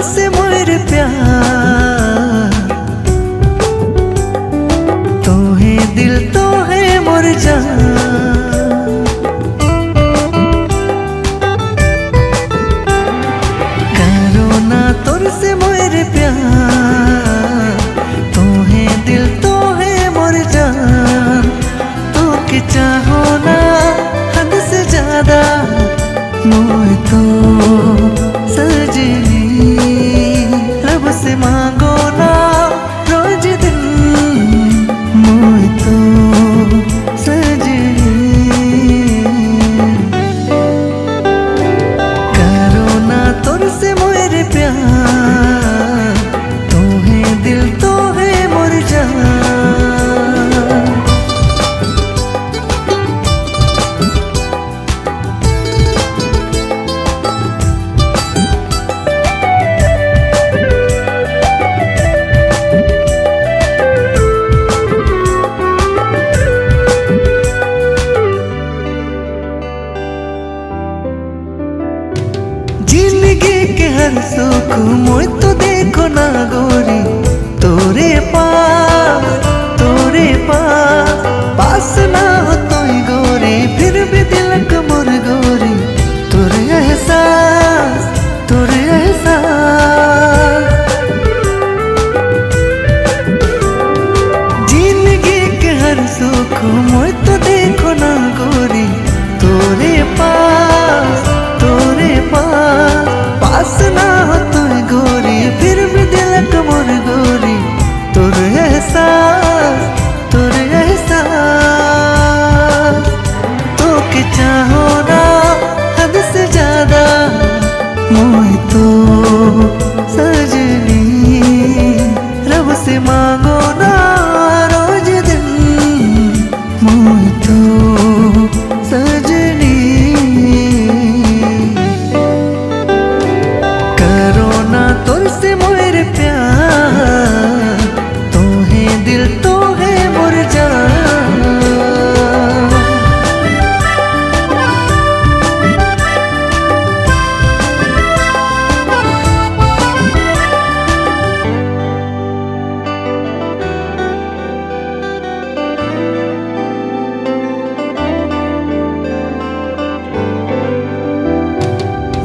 से मोर प्यार, तो है दिल तो है मोर जान। करो ना तोर से मोर प्यार, तो है दिल तो है मोर जान। तो के चाहो ना हद से ज्यादा मोह तो सजनी, रब से मांगो ना रोज दिन मोह तो सजनी। करो ना तोर से मोर प्यार, तो है दिल तो है मोर जान। जिंदगी के हर सुख मोय तो देखो ना गोरी, तोरे पास पास ना हो तो गोरी, फिर भी दिलक मोर गोरी तोरे एहसास जिंदगी के हर सुख मोय तो देखो ना गोरी, तोरे पास पास ना हो तो गोरी, फिर भी दिलक मोर गोरी तोरे एहसास तो के चाहो ना हद से ज्यादा मोह तो सजनी, रब से मांगो ना रोज दिन मोह तो सजनी। करो ना तोर से मोर प्यार, तो है दिल तो है मोर जान।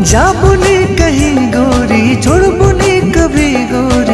जाबुनी कहीं गोरी, छोड़बुनी कभी गोरी,